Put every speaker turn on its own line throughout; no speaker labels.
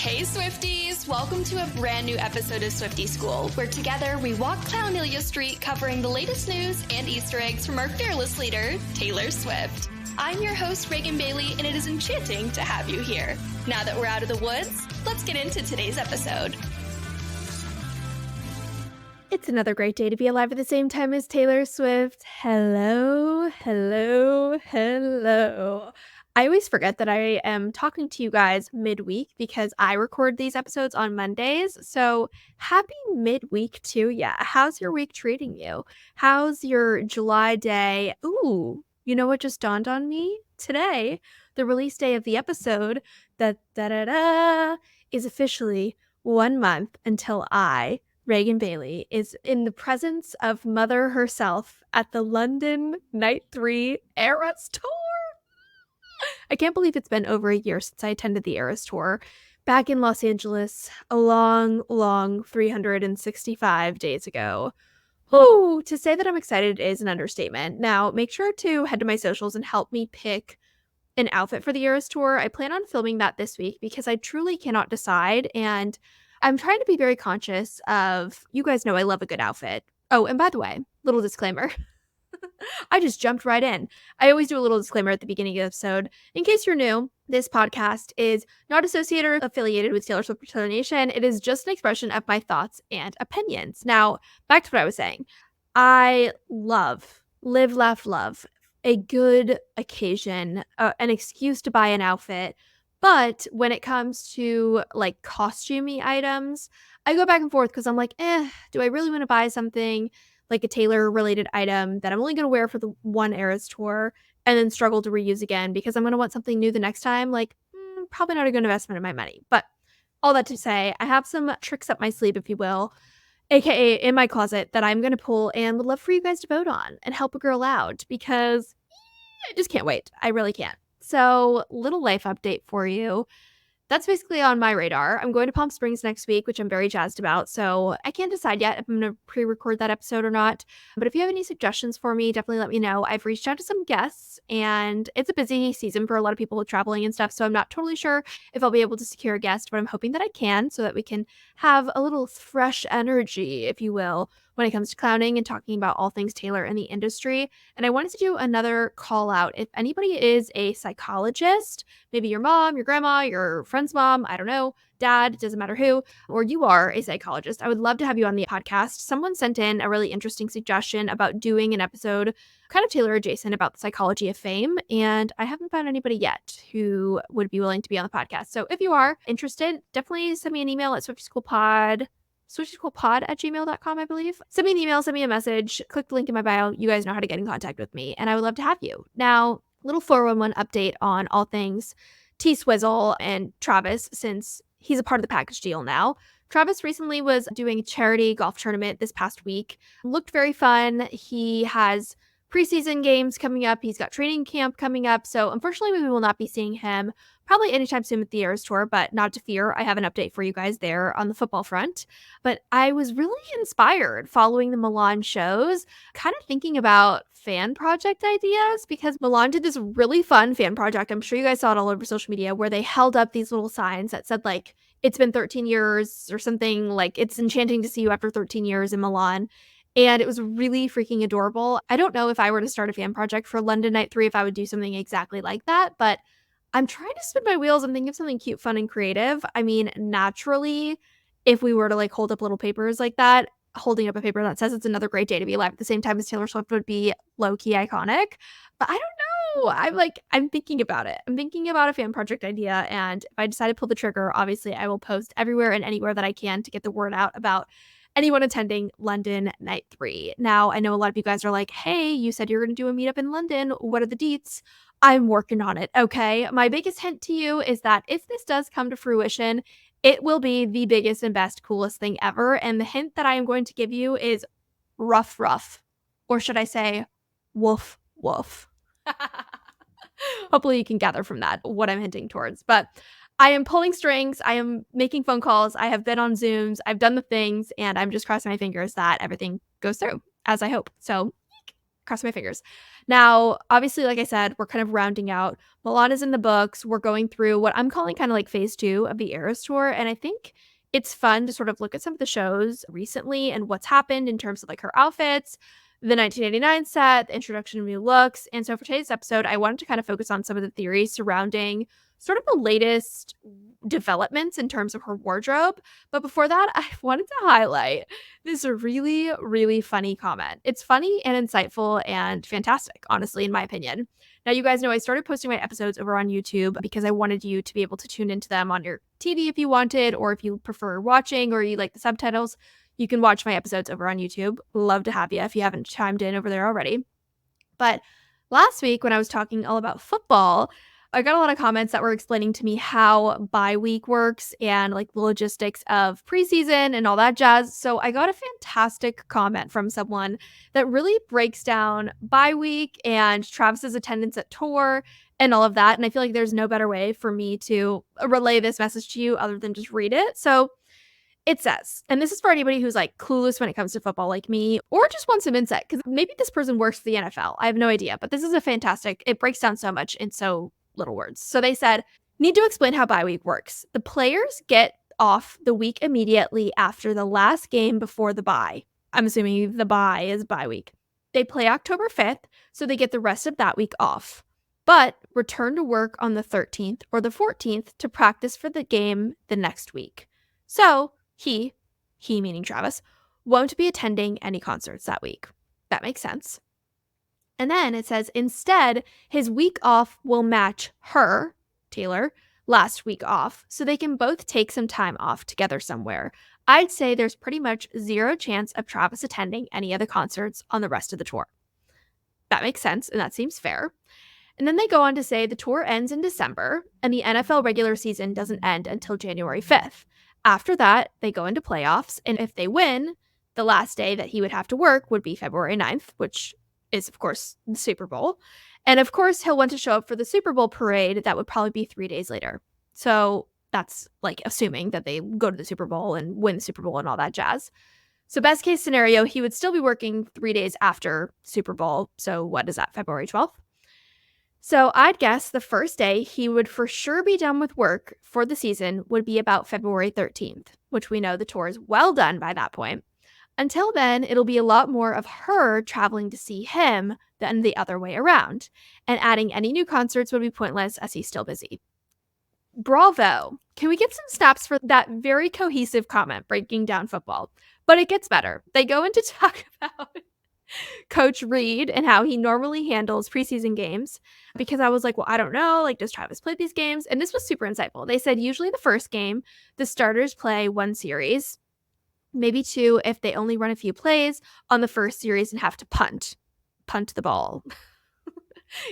Hey Swifties! Welcome to a brand new episode of Swiftie School, where together we walk Clownelia Street covering the latest news and Easter eggs from our fearless leader, Taylor Swift. I'm your host, Reagan Bailey, and it is enchanting to have you here. Now that we're out of the woods, let's get into today's episode.
It's another great day to be alive at the same time as Taylor Swift. Hello, hello, hello. I always forget that I am talking to you guys midweek because I record these episodes on Mondays. So happy midweek to ya. How's your week treating you? How's your July day? Ooh, you know what just dawned on me? Today, the release day of the episode, is officially 1 month until Reagan Bailey, is in the presence of Mother herself at the London Night 3 Eras Tour. I can't believe it's been over a year since I attended the Eras Tour back in Los Angeles a long 365 days ago. Oh, to say that I'm excited is an understatement. Now, make sure to head to my socials and help me pick an outfit for the Eras Tour. I plan on filming that this week because I truly cannot decide, and I'm trying to be very conscious of, you guys know I love a good outfit. Oh, and by the way, little disclaimer. I just jumped right in. I always do a little disclaimer at the beginning of the episode. In case you're new, this podcast is not associated or affiliated with Taylor Swift or Taylor Nation. It is just an expression of my thoughts and opinions. Now, back to what I was saying. I live, laugh, love a good occasion, an excuse to buy an outfit. But when it comes to like costumey items, I go back and forth because I'm like, do I really want to buy something like a Taylor related item that I'm only going to wear for the one Eras tour and then struggle to reuse again because I'm going to want something new the next time? Like, probably not a good investment of my money. But all that to say, I have some tricks up my sleeve, if you will, aka in my closet, that I'm going to pull and would love for you guys to vote on and help a girl out because I just can't wait. I really can't. So, little life update for you. That's basically on my radar. I'm going to Palm Springs next week, which I'm very jazzed about. So I can't decide yet if I'm going to pre-record that episode or not. But if you have any suggestions for me, definitely let me know. I've reached out to some guests, and it's a busy season for a lot of people with traveling and stuff. So I'm not totally sure if I'll be able to secure a guest, but I'm hoping that I can so that we can have a little fresh energy, if you will, when it comes to clowning and talking about all things Taylor in the industry. And I wanted to do another call out. If anybody is a psychologist, maybe your mom, your grandma, your friend's mom, I don't know, dad, it doesn't matter who, or you are a psychologist, I would love to have you on the podcast. Someone sent in a really interesting suggestion about doing an episode kind of Taylor adjacent about the psychology of fame, and I haven't found anybody yet who would be willing to be on the podcast. So if you are interested, definitely send me an email at swiftieschoolpod@gmail.com, I believe. Send me an email, send me a message, click the link in my bio. You guys know how to get in contact with me, and I would love to have you. Now, little 411 update on all things T-Swizzle and Travis, since he's a part of the package deal now. Travis recently was doing a charity golf tournament this past week. Looked very fun. He has preseason games coming up. He's got training camp coming up. So unfortunately, we will not be seeing him probably anytime soon with the Eras Tour, but not to fear. I have an update for you guys there on the football front. But I was really inspired following the Milan shows, kind of thinking about fan project ideas, because Milan did this really fun fan project. I'm sure you guys saw it all over social media, where they held up these little signs that said like, it's been 13 years or something, like it's enchanting to see you after 13 years in Milan. And it was really freaking adorable. I don't know if I were to start a fan project for London Night 3 if I would do something exactly like that, but I'm trying to spin my wheels. I'm thinking of something cute, fun, and creative. I mean, naturally, if we were to like hold up little papers like that, holding up a paper that says it's another great day to be alive at the same time as Taylor Swift would be low-key iconic. But I don't know. I'm thinking about it. I'm thinking about a fan project idea. And if I decide to pull the trigger, obviously I will post everywhere and anywhere that I can to get the word out about anyone attending London Night 3. Now, I know a lot of you guys are like, hey, you said you're going to do a meetup in London. What are the deets? I'm working on it, okay? My biggest hint to you is that if this does come to fruition, it will be the biggest and best, coolest thing ever. And the hint that I am going to give you is rough. Or should I say, woof. Hopefully you can gather from that what I'm hinting towards. But I am pulling strings. I am making phone calls. I have been on Zooms. I've done the things, and I'm just crossing my fingers that everything goes through as I hope. So Cross my fingers. Now, obviously, like I said, we're kind of rounding out. Milan is in the books. We're going through what I'm calling kind of like phase 2 of the Eras Tour. And I think it's fun to sort of look at some of the shows recently and what's happened in terms of like her outfits, the 1989 set, the introduction of new looks. And so for today's episode, I wanted to kind of focus on some of the theories surrounding sort of the latest developments in terms of her wardrobe. But before that, I wanted to highlight this really, really funny comment. It's funny and insightful and fantastic, honestly, in my opinion. Now, you guys know I started posting my episodes over on YouTube because I wanted you to be able to tune into them on your TV if you wanted, or if you prefer watching or you like the subtitles, you can watch my episodes over on YouTube. Love to have you if you haven't chimed in over there already. But last week when I was talking all about football, I got a lot of comments that were explaining to me how bye week works and like the logistics of preseason and all that jazz. So I got a fantastic comment from someone that really breaks down bye week and Travis's attendance at tour and all of that. And I feel like there's no better way for me to relay this message to you other than just read it. So it says, and this is for anybody who's like clueless when it comes to football like me, or just wants some insight, because maybe this person works for the NFL. I have no idea, but this is it breaks down so much in so little words. So they said, need to explain how bye week works. The players get off the week immediately after the last game before the bye. I'm assuming the bye is bye week. They play October 5th, so they get the rest of that week off, but return to work on the 13th or the 14th to practice for the game the next week. So he meaning Travis, won't be attending any concerts that week. That makes sense. And then it says, instead, his week off will match her, Taylor, last week off, so they can both take some time off together somewhere. I'd say there's pretty much zero chance of Travis attending any of the concerts on the rest of the tour. That makes sense, and that seems fair. And then they go on to say the tour ends in December, and the NFL regular season doesn't end until January 5th. After that, they go into playoffs, and if they win, the last day that he would have to work would be February 9th, which is, of course, the Super Bowl. And, of course, he'll want to show up for the Super Bowl parade. That would probably be 3 days later. So that's, like, assuming that they go to the Super Bowl and win the Super Bowl and all that jazz. So best case scenario, he would still be working 3 days after Super Bowl. So what is that, February 12th? So I'd guess the first day he would for sure be done with work for the season would be about February 13th, which we know the tour is well done by that point. Until then, it'll be a lot more of her traveling to see him than the other way around, and adding any new concerts would be pointless as he's still busy. Bravo! Can we get some snaps for that very cohesive comment breaking down football? But it gets better. They go into talk about Coach Reed and how he normally handles preseason games, because I was like, well, I don't know, like, does Travis play these games? And this was super insightful. They said usually the first game, the starters play one series, maybe two if they only run a few plays on the first series and have to punt the ball.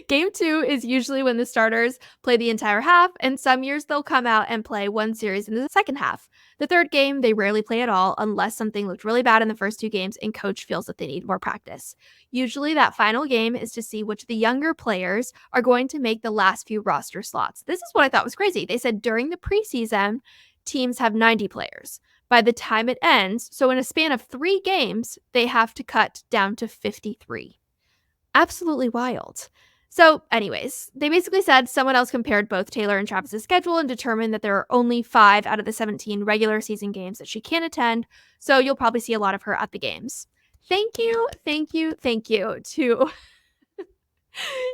Game 2 is usually when the starters play the entire half, and some years they'll come out and play one series in the second half. The third game, they rarely play at all unless something looked really bad in the first 2 games and coach feels that they need more practice. Usually that final game is to see which of the younger players are going to make the last few roster slots. This is what I thought was crazy. They said during the preseason, teams have 90 players. By the time it ends, so in a span of 3 games, they have to cut down to 53. Absolutely wild. So anyways, they basically said someone else compared both Taylor and Travis's schedule and determined that there are only 5 out of the 17 regular season games that she can attend, so you'll probably see a lot of her at the games. Thank you to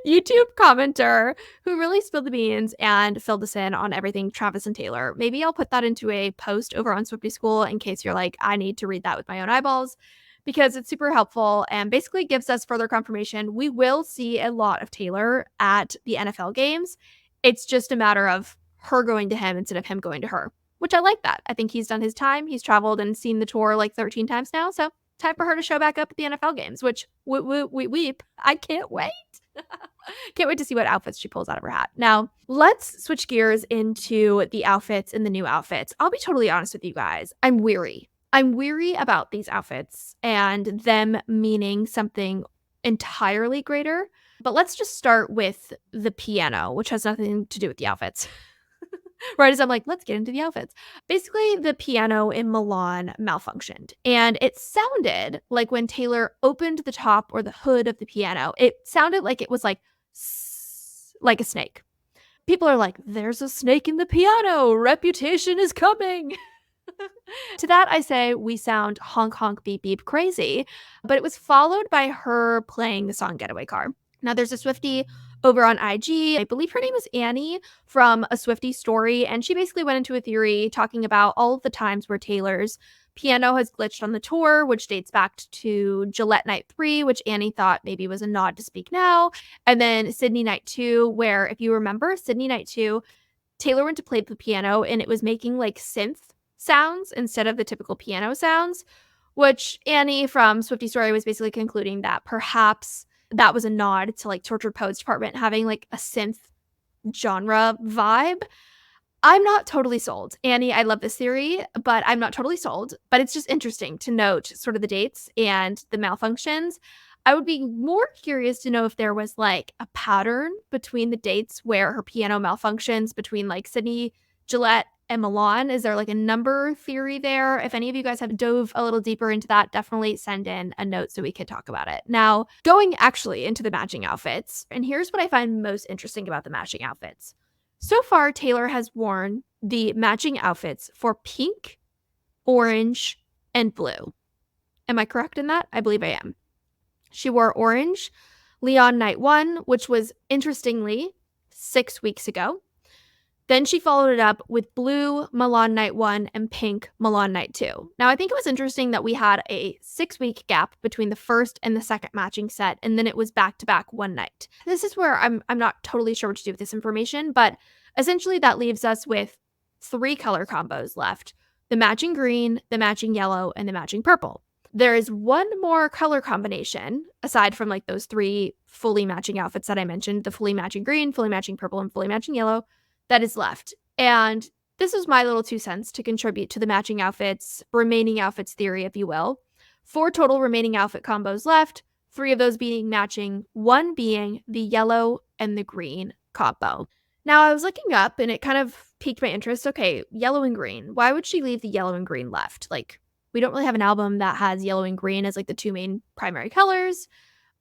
YouTube commenter who really spilled the beans and filled us in on everything Travis and Taylor. Maybe I'll put that into a post over on Swiftie School in case you're like, I need to read that with my own eyeballs, because it's super helpful and basically gives us further confirmation. We will see a lot of Taylor at the NFL games. It's just a matter of her going to him instead of him going to her, which I like that. I think he's done his time. He's traveled and seen the tour like 13 times now. So time for her to show back up at the NFL games, which weep. I can't wait. Can't wait to see what outfits she pulls out of her hat. Now, let's switch gears into the outfits and the new outfits. I'll be totally honest with you guys. I'm weary about these outfits and them meaning something entirely greater. But let's just start with the piano, which has nothing to do with the outfits. Right as I'm like, let's get into the outfits. Basically, the piano in Milan malfunctioned. And it sounded like when Taylor opened the top or the hood of the piano, it sounded like it was like, like a snake. People are like, there's a snake in the piano. Reputation is coming. To that, I say we sound honk, honk, beep, beep crazy. But it was followed by her playing the song Getaway Car. Now, there's a Swiftie over on IG. I believe her name is Annie from A Swiftie Story. And she basically went into a theory talking about all of the times where Taylor's piano has glitched on the tour, which dates back to Gillette Night 3, which Annie thought maybe was a nod to Speak Now. And then Sydney Night 2, where if you remember, Sydney Night 2, Taylor went to play the piano and it was making like synth sounds instead of the typical piano sounds, which Annie from Swiftie Story was basically concluding that perhaps that was a nod to like Tortured Poets Department having like a synth genre vibe. I'm not totally sold. Annie, I love this theory, but I'm not totally sold. But it's just interesting to note sort of the dates and the malfunctions. I would be more curious to know if there was like a pattern between the dates where her piano malfunctions between like Sydney, Gillette, and Milan. Is there like a number theory there? If any of you guys have dove a little deeper into that, definitely send in a note so we could talk about it. Now, going actually into the matching outfits, and here's what I find most interesting about the matching outfits. So far, Taylor has worn the matching outfits for pink, orange, and blue. Am I correct in that? I believe I am. She wore orange Leon Night 1, which was interestingly 6 weeks ago. Then she followed it up with blue Milan Night 1 and pink Milan Night 2. Now, I think it was interesting that we had a 6-week gap between the first and the second matching set, and then it was back-to-back one night. This is where I'm not totally sure what to do with this information, but essentially that leaves us with 3 color combos left: the matching green, the matching yellow, and the matching purple. There is one more color combination, aside from like those 3 fully matching outfits that I mentioned, the fully matching green, fully matching purple, and fully matching yellow, that is left. And this is my little 2 cents to contribute to the matching outfits, remaining outfits theory, if you will. 4 total remaining outfit combos left, 3 of those being matching, 1 being the yellow and the green combo. Now, I was looking up and it kind of piqued my interest. Okay, yellow and green. Why would she leave the yellow and green left? Like, we don't really have an album that has yellow and green as like the 2 main primary colors.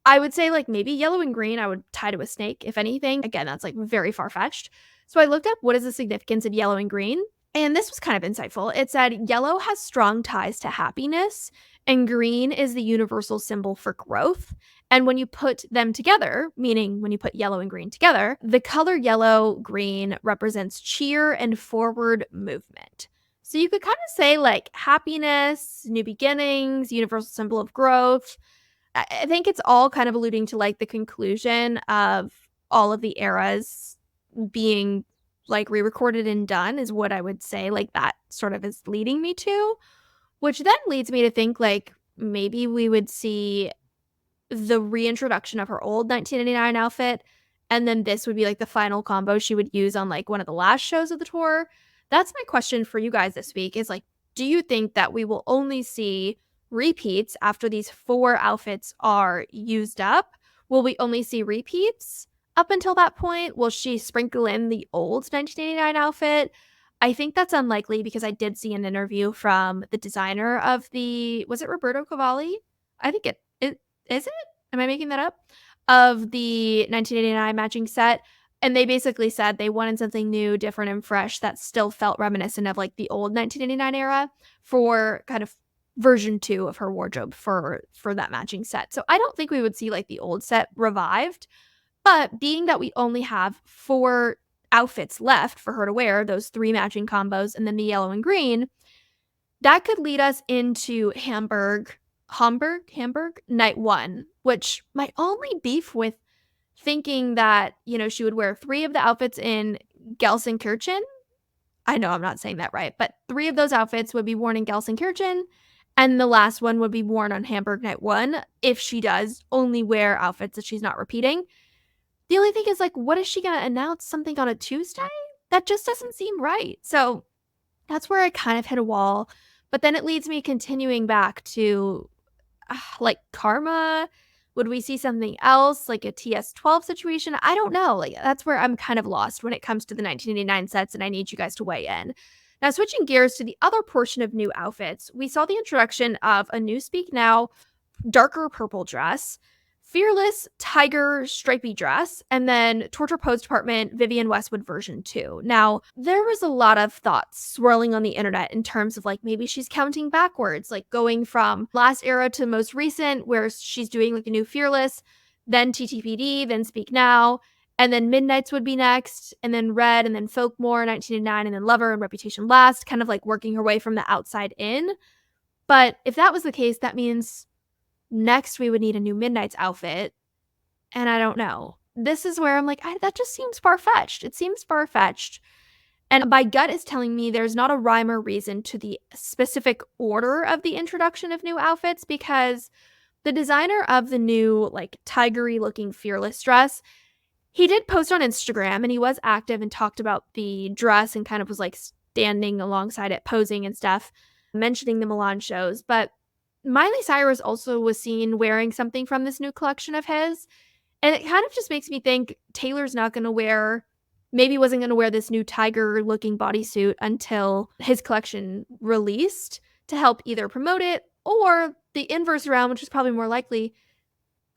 I would say like maybe yellow and green I would tie to a snake, if anything. Again, that's like very far-fetched. So I looked up what is the significance of yellow and green, and this was kind of insightful. It said yellow has strong ties to happiness, and green is the universal symbol for growth. And when you put them together, meaning when you put yellow and green together, the color yellow-green represents cheer and forward movement. So you could kind of say like happiness, new beginnings, universal symbol of growth. I think it's all kind of alluding to like the conclusion of all of the eras being like re-recorded and done is what I would say like that sort of is leading me to, which then leads me to think like maybe we would see the reintroduction of her old 1999 outfit, and then this would be like the final combo she would use on like one of the last shows of the tour. That's my question for you guys this week is like, do you think that we will only see repeats after these 4 outfits are used up? Will we only see repeats up until that point? Will she sprinkle in the old 1989 outfit? I think that's unlikely because I did see an interview from the designer of was it Roberto Cavalli? I think it is it? Am I making that up? Of the 1989 matching set. And they basically said they wanted something new, different, and fresh that still felt reminiscent of like the old 1989 era for kind of version 2 of her wardrobe for that matching set. So I don't think we would see like the old set revived. But being that we only have 4 outfits left for her to wear, those 3 matching combos, and then the yellow and green, that could lead us into Hamburg Night 1, which my only beef with thinking that, you know, she would wear 3 of the outfits in Gelsenkirchen. I know I'm not saying that right, but 3 of those outfits would be worn in Gelsenkirchen, and the last one would be worn on Hamburg Night 1 if she does only wear outfits that she's not repeating. The only thing is, like, what is she going to announce something on a Tuesday? That just doesn't seem right. So that's where I kind of hit a wall. But then it leads me continuing back to, like, Karma Would we see something else, like a TS12 situation? I don't know. Like, that's where I'm kind of lost when it comes to the 1989 sets, and I need you guys to weigh in. Now, switching gears to the other portion of new outfits, we saw the introduction of a new Speak Now darker purple dress, Fearless tiger stripy dress, and then Torture Pose Department Vivienne Westwood version 2. Now, there was a lot of thoughts swirling on the internet in terms of like maybe she's counting backwards, like going from last era to most recent, where she's doing like a new Fearless, then TTPD, then Speak Now, and then Midnights would be next, and then Red, and then Folkmore, 1989, and then Lover and Reputation last, kind of like working her way from the outside in. But if that was the case, that means next we would need a new Midnights outfit, and I don't know. This is where I'm like, that just seems far-fetched. It seems far-fetched. And my gut is telling me there's not a rhyme or reason to the specific order of the introduction of new outfits, because the designer of the new, like, tigery looking Fearless dress, he did post on Instagram, and he was active and talked about the dress and kind of was like standing alongside it, posing and stuff, mentioning the Milan shows. But Miley Cyrus also was seen wearing something from this new collection of his. And it kind of just makes me think Taylor's not going to wasn't going to wear this new tiger looking bodysuit until his collection released to help either promote it, or the inverse around, which is probably more likely.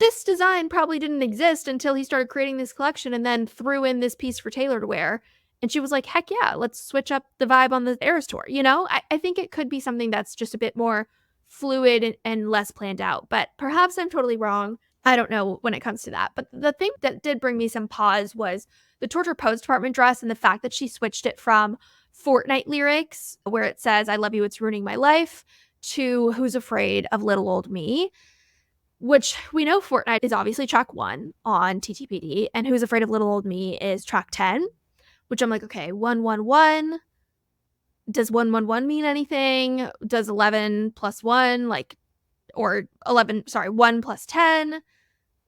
This design probably didn't exist until he started creating this collection and then threw in this piece for Taylor to wear. And she was like, heck yeah, let's switch up the vibe on the Eras tour. You know, I think it could be something that's just a bit more fluid and less planned out, but perhaps I'm totally wrong. I don't know when it comes to that. But the thing that did bring me some pause was the Torture Pose Department dress and the fact that she switched it from Fortnite lyrics, where it says, I love you, it's ruining my life, to Who's Afraid of Little Old Me, which we know Fortnite is obviously track 1 on TTPD, and Who's Afraid of Little Old Me is track 10, which I'm like, okay, 111. Does 111 mean anything? Does 11 plus 1, like, or 11, sorry, 1 plus 10,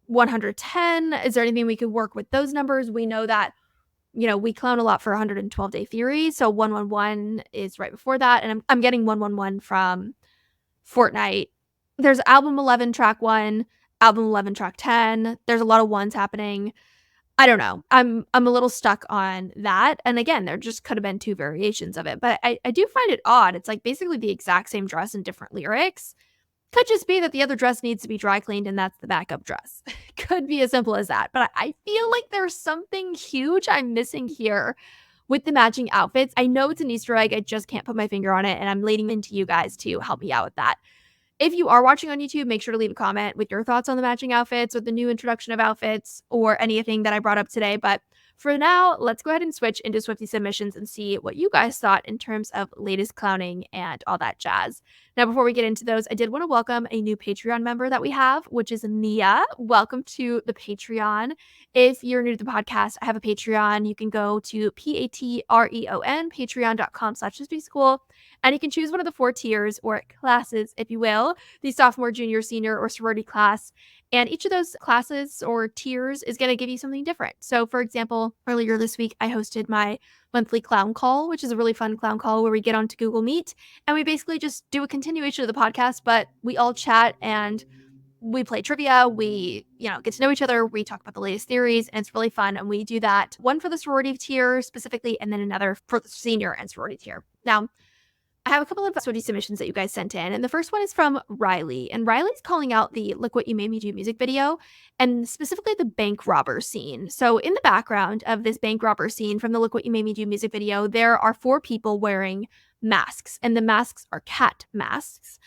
110? Is there anything we could work with those numbers? We know that, you know, we clown a lot for 112 Day Theory, so 111 is right before that, and I'm getting 111 from Fortnite. There's album 11 track 1, album 11 track 10. There's a lot of ones happening. I don't know. I'm a little stuck on that. And again, there just could have been 2 variations of it. But I do find it odd. It's like basically the exact same dress and different lyrics. Could just be that the other dress needs to be dry cleaned and that's the backup dress. Could be as simple as that. But I feel like there's something huge I'm missing here with the matching outfits. I know it's an Easter egg. I just can't put my finger on it. And I'm leaning into you guys to help me out with that. If you are watching on YouTube, make sure to leave a comment with your thoughts on the matching outfits or the new introduction of outfits or anything that I brought up today. But for now, let's go ahead and switch into Swiftie submissions and see what you guys thought in terms of latest clowning and all that jazz. Now, before we get into those, I did want to welcome a new Patreon member that we have, which is Nia. Welcome to the Patreon. If you're new to the podcast, I have a Patreon. You can go to Patreon, patreon.com/swiftieschool, and you can choose one of the 4 tiers or classes, if you will, the sophomore, junior, senior, or sorority class. And each of those classes or tiers is going to give you something different. So, for example, earlier this week, I hosted my monthly clown call, which is a really fun clown call where we get onto Google Meet and we basically just do a continuation of the podcast, but we all chat and we play trivia. We, get to know each other. We talk about the latest theories, and it's really fun. And we do that one for the sorority tier specifically, and then another for the senior and sorority tier. Now, I have a couple of Swiftie submissions that you guys sent in, and the first one is from Riley, and Riley's calling out the Look What You Made Me Do music video, and specifically the bank robber scene. So in the background of this bank robber scene from the Look What You Made Me Do music video, there are 4 people wearing masks, and the masks are cat masks,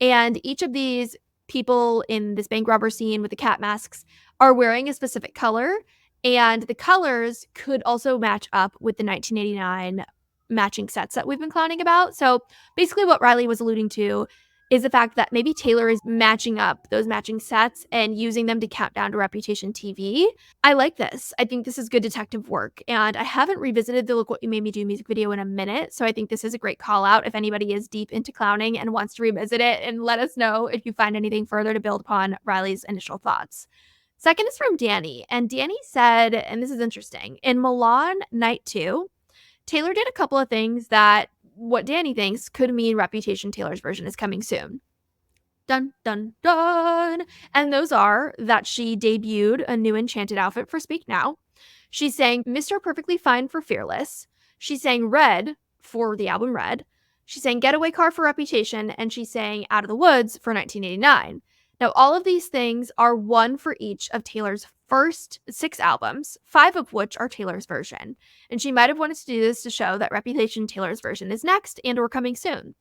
and each of these people in this bank robber scene with the cat masks are wearing a specific color, and the colors could also match up with the 1989 matching sets that we've been clowning about. So basically what Riley was alluding to is the fact that maybe Taylor is matching up those matching sets and using them to count down to Reputation TV. I like this. I think this is good detective work. And I haven't revisited the Look What You Made Me Do music video in a minute. So I think this is a great call out if anybody is deep into clowning and wants to revisit it, and let us know if you find anything further to build upon Riley's initial thoughts. Second is from Danny. And Danny said, and this is interesting, in Milan Night 2, Taylor did a couple of things that what Danny thinks could mean Reputation Taylor's version is coming soon. Dun, dun, dun. And those are that she debuted a new enchanted outfit for Speak Now. She sang Mr. Perfectly Fine for Fearless. She sang Red for the album Red. She sang Getaway Car for Reputation. And she sang Out of the Woods for 1989. Now, all of these things are one for each of Taylor's first 6 albums, 5 of which are Taylor's version. And she might have wanted to do this to show that Reputation Taylor's version is next and or coming soon.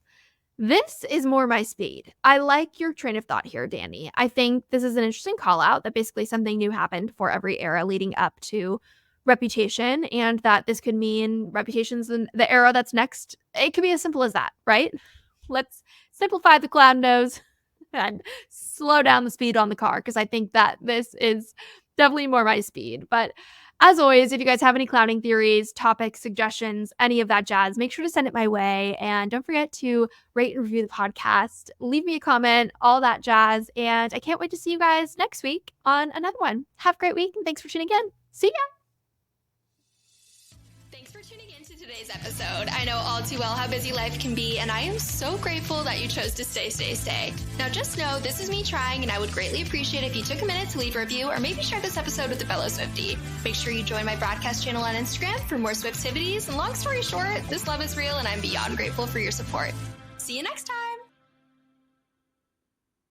This is more my speed. I like your train of thought here, Danny. I think this is an interesting call out that basically something new happened for every era leading up to Reputation, and that this could mean Reputation's the era that's next. It could be as simple as that, right? Let's simplify the clown nose and slow down the speed on the car, because I think that this is definitely more my speed. But as always, if you guys have any clowning theories, topics, suggestions, any of that jazz, make sure to send it my way. And don't forget to rate and review the podcast. Leave me a comment, all that jazz. And I can't wait to see you guys next week on another one. Have a great week, and thanks for tuning in. See ya!
Thanks for tuning in to today's episode. I know all too well how busy life can be, and I am so grateful that you chose to stay. Now just know this is me trying, and I would greatly appreciate if you took a minute to leave a review or maybe share this episode with a fellow Swiftie. Make sure you join my broadcast channel on Instagram for more Swiftivities, and long story short, this love is real and I'm beyond grateful for your support. See you next time!